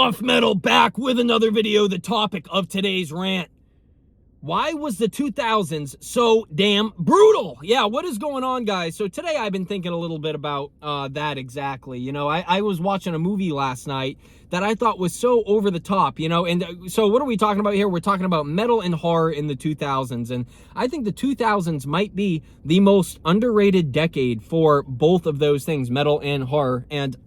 Off Metal back with another video. The topic of today's rant: why was the 2000s so damn brutal? Yeah, what is going on, guys? So today I've been thinking a little bit about that exactly. You know, I was watching a movie last night that I thought was so over the top, you know, and so what are we talking about here? We're talking about metal and horror in the 2000s, and I think the 2000s might be the most underrated decade for both of those things, metal and horror. And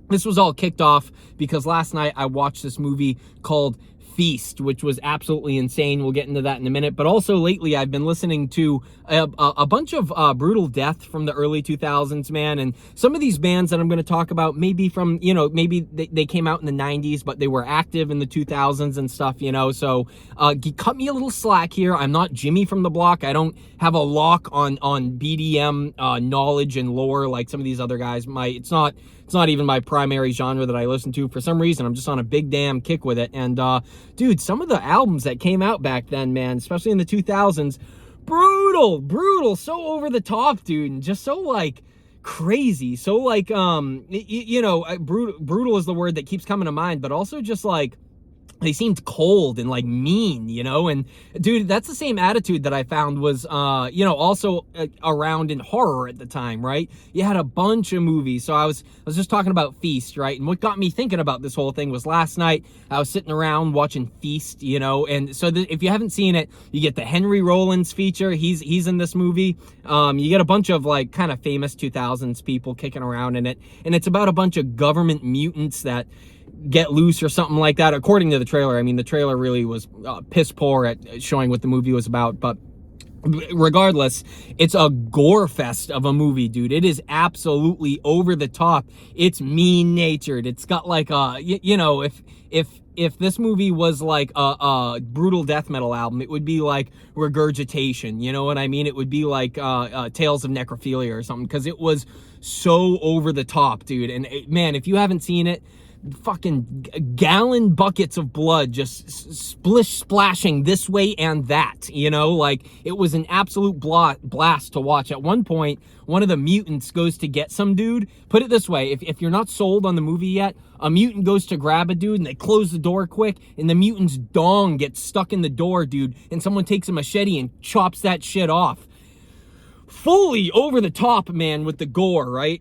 this was all kicked off because last night I watched this movie called Feast, which was absolutely insane. We'll get into that in a minute. But also lately I've been listening to a bunch of brutal death from the early 2000s, man. And some of these bands that I'm going to talk about, maybe from, you know, maybe they came out in the 90s, but they were active in the 2000s and stuff, you know. So cut me a little slack here. I'm not Jimmy from the block. I don't have a lock on BDM knowledge and lore like some of these other guys might. It's not even my primary genre that I listen to. For some reason, I'm just on a big damn kick with it. And, dude, some of the albums that came out back then, man, especially in the 2000s, brutal, so over the top, dude, and just so, like, crazy. So, like, you know, brutal is the word that keeps coming to mind, but also just, like, they seemed cold and like mean, you know. And dude, that's the same attitude that I found was you know, also around in horror at the time, right? You had a bunch of movies. So I was just talking about Feast, right? And what got me thinking about this whole thing was last night I was sitting around watching Feast, you know. And so if you haven't seen it, you get the Henry Rollins feature. He's in this movie. You get a bunch of like kind of famous 2000s people kicking around in it, and it's about a bunch of government mutants that get loose or something like that, according to the trailer. I mean, the trailer really was piss poor at showing what the movie was about, but regardless, it's a gore fest of a movie, dude. It is absolutely over the top. It's mean natured. It's got like you know, if this movie was like a brutal death metal album, it would be like Regurgitation, you know what I mean? It would be like Tales of Necrophilia or something, because it was so over the top, dude. And man, if you haven't seen it, fucking gallon buckets of blood just splashing this way and that, you know. Like, it was an absolute blast to watch. At one point, one of the mutants goes to get some dude. Put it this way, if you're not sold on the movie yet, a mutant goes to grab a dude and they close the door quick, and the mutant's dong gets stuck in the door, dude, and someone takes a machete and chops that shit off. Fully over the top, man, with the gore, right?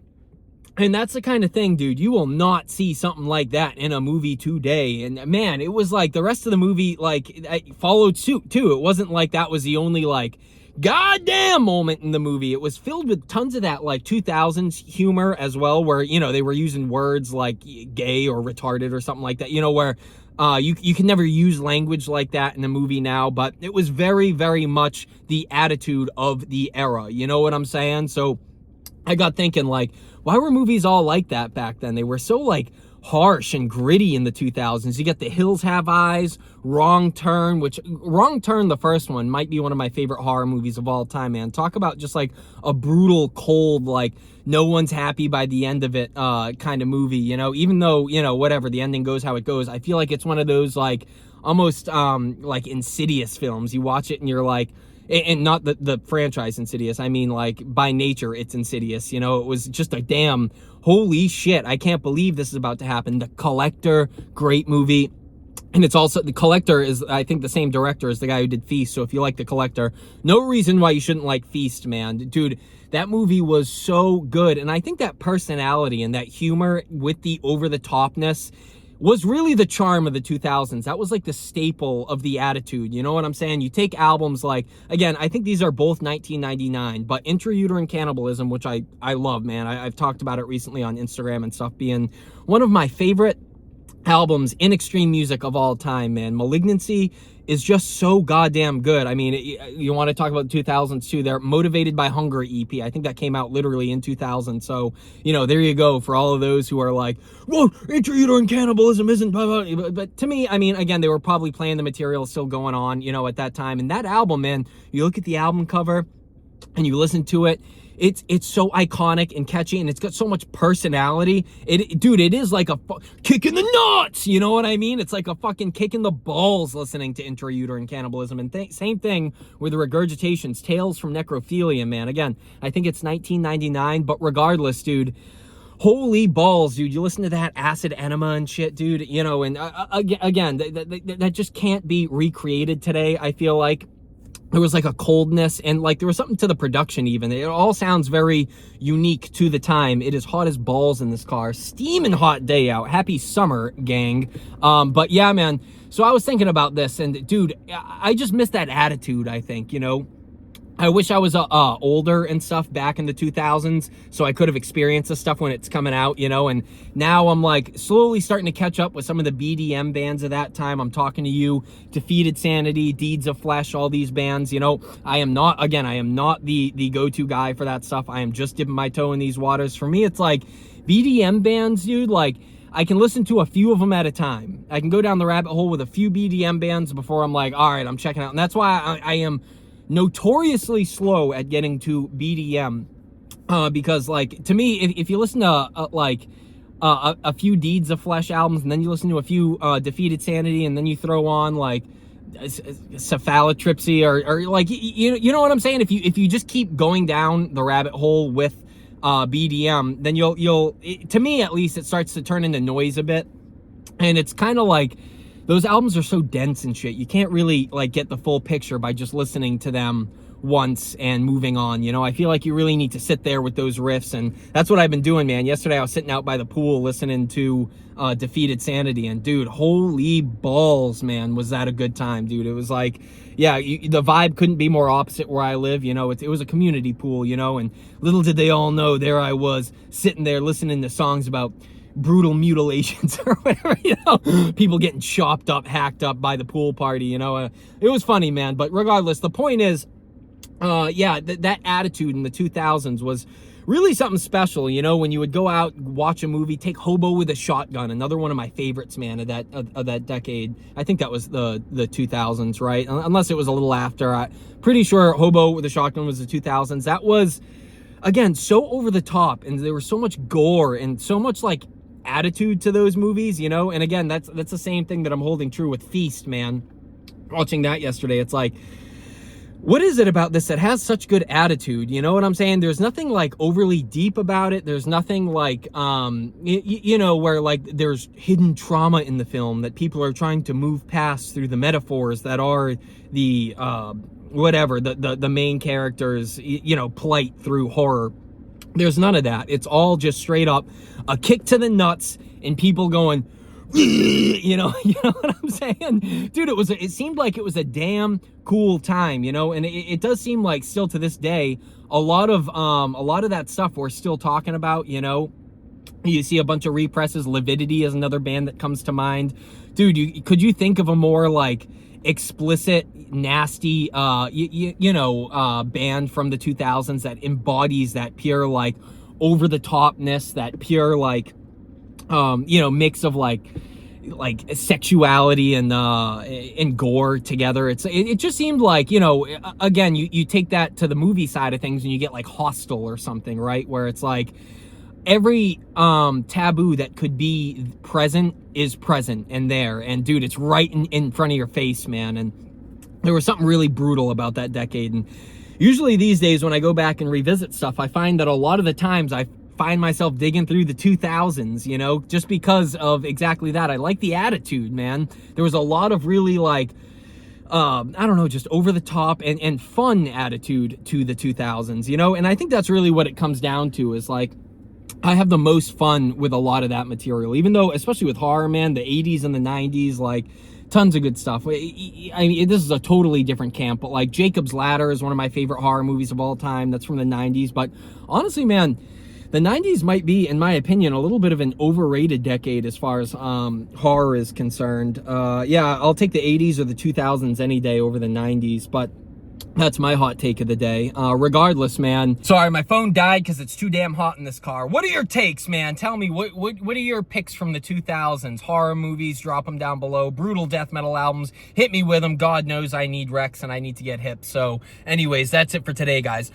And that's the kind of thing, dude, you will not see something like that in a movie today. And man, it was like the rest of the movie, like, followed suit too. It wasn't like that was the only, like, goddamn moment in the movie. It was filled with tons of that, like, 2000s humor as well, where, you know, they were using words like gay or retarded or something like that, you know, where you can never use language like that in a movie now. But it was very, very much the attitude of the era, you know what I'm saying? So I got thinking, like, why were movies all like that back then? They were so, like, harsh and gritty in the 2000s. You got The Hills Have Eyes, Wrong Turn, the first one, might be one of my favorite horror movies of all time, man. Talk about just, like, a brutal, cold, like, no one's happy by the end of it kind of movie, you know? Even though, you know, whatever, the ending goes how it goes, I feel like it's one of those, like, almost, like, Insidious films. You watch it and you're like, and not the franchise Insidious, I mean, like, by nature, it's Insidious, you know? It was just a damn, holy shit, I can't believe this is about to happen. The Collector, great movie. And it's also, The Collector is, I think, the same director as the guy who did Feast, so if you like The Collector, no reason why you shouldn't like Feast, man. Dude, that movie was so good, and I think that personality and that humor with the over-the-topness was really the charm of the 2000s. That was like the staple of the attitude, you know what I'm saying? You take albums like, again, I think these are both 1999, but Intrauterine Cannibalism, which I love, man. I've talked about it recently on Instagram and stuff, being one of my favorite albums in extreme music of all time, man. Malignancy is just so goddamn good. I mean, you want to talk about the 2000s too. They're Motivated by Hunger EP. I think that came out literally in 2000. So, you know, there you go for all of those who are like, well, Intrauterine Cannibalism isn't blah, blah. But to me, I mean, again, they were probably playing the material still going on, you know, at that time. And that album, man, you look at the album cover and you listen to it, it's so iconic and catchy, and it's got so much personality. Dude, it is like a kick in the nuts, you know what I mean? It's like a fucking kick in the balls listening to Intrauterine Cannibalism. And same thing with the Regurgitations, Tales from Necrophilia, man. Again, I think it's 1999, but regardless, dude, Holy balls, dude. You listen to that acid enema and shit, dude, you know, and again, that just can't be recreated today, I feel like. There was like a coldness, and like there was something to the production even. It all sounds very unique to the time. It is hot as balls in this car. Steaming hot day out. Happy summer, gang. But yeah, man. So I was thinking about this, and dude, I just miss that attitude, I think, you know. I wish I was older and stuff back in the 2000s, so I could have experienced this stuff when it's coming out, you know. And now I'm like slowly starting to catch up with some of the BDM bands of that time. I'm talking to you, Defeated Sanity, Deeds of Flesh, all these bands, you know. I am not the go-to guy for that stuff. I am just dipping my toe in these waters. For me, it's like BDM bands, dude, like I can listen to a few of them at a time. I can go down the rabbit hole with a few BDM bands before I'm like, all right, I'm checking out. And that's why I am notoriously slow at getting to BDM, because like to me, if you listen to a few Deeds of Flesh albums, and then you listen to a few Defeated Sanity, and then you throw on like cephalotripsy or like you know what I'm saying, if you just keep going down the rabbit hole with BDM, then you'll to me at least, it starts to turn into noise a bit. And it's kind of like those albums are so dense and shit, you can't really like get the full picture by just listening to them once and moving on, you know. I feel like you really need to sit there with those riffs, and that's what I've been doing, man. Yesterday I was sitting out by the pool listening to Defeated Sanity, and dude, holy balls, man, was that a good time, dude. It was like, yeah, the vibe couldn't be more opposite where I live, you know. It was a community pool, you know, and little did they all know, there I was sitting there listening to songs about brutal mutilations or whatever, you know, people getting chopped up, hacked up by the pool party, you know. It was funny, man. But regardless, the point is, yeah, that attitude in the 2000s was really something special, you know. When you would go out, watch a movie, take Hobo with a Shotgun, another one of my favorites, man, of that decade. I think that was the 2000s, right? Unless it was a little after. I'm pretty sure Hobo with a Shotgun was the 2000s. That was, again, so over the top, and there was so much gore and so much like attitude to those movies, you know. And again, that's the same thing that I'm holding true with Feast, man. Watching that yesterday, it's like, what is it about this that has such good attitude? You know what I'm saying? There's nothing like overly deep about it. There's nothing like you know, where like there's hidden trauma in the film that people are trying to move past through the metaphors that are the whatever the main characters, you know, plight through horror. There's none of that. It's all just straight up a kick to the nuts and people going, you know what I'm saying? Dude, it seemed like it was a damn cool time, you know. And it does seem like still to this day, a lot of that stuff we're still talking about, you know. You see a bunch of represses. Lividity is another band that comes to mind. Dude, could you think of a more like explicit, nasty, you know, band from the 2000s that embodies that pure like over the topness, that pure like you know, mix of like sexuality and gore together? It just seemed like, you know, again, you take that to the movie side of things and you get like Hostel or something, right, where it's like every taboo that could be present is present and there, and dude, it's right in front of your face, man. And there was something really brutal about that decade. And usually these days when I go back and revisit stuff, I find that a lot of the times I find myself digging through the 2000s, you know, just because of exactly that. I like the attitude, man. There was a lot of really like I don't know, just over the top and fun attitude to the 2000s, you know. And I think that's really what it comes down to, is like I have the most fun with a lot of that material, even though, especially with horror, man, the 80s and the 90s, like tons of good stuff. I mean, this is a totally different camp, but like Jacob's Ladder is one of my favorite horror movies of all time. That's from the 90s. But honestly, man, the 90s might be, in my opinion, a little bit of an overrated decade as far as horror is concerned. Yeah, I'll take the 80s or the 2000s any day over the 90s, but that's my hot take of the day. Regardless, man. Sorry, my phone died because it's too damn hot in this car. What are your takes, man? Tell me, what are your picks from the 2000s? Horror movies, drop them down below. Brutal death metal albums, hit me with them. God knows I need Rex and I need to get hip. So anyways, that's it for today, guys.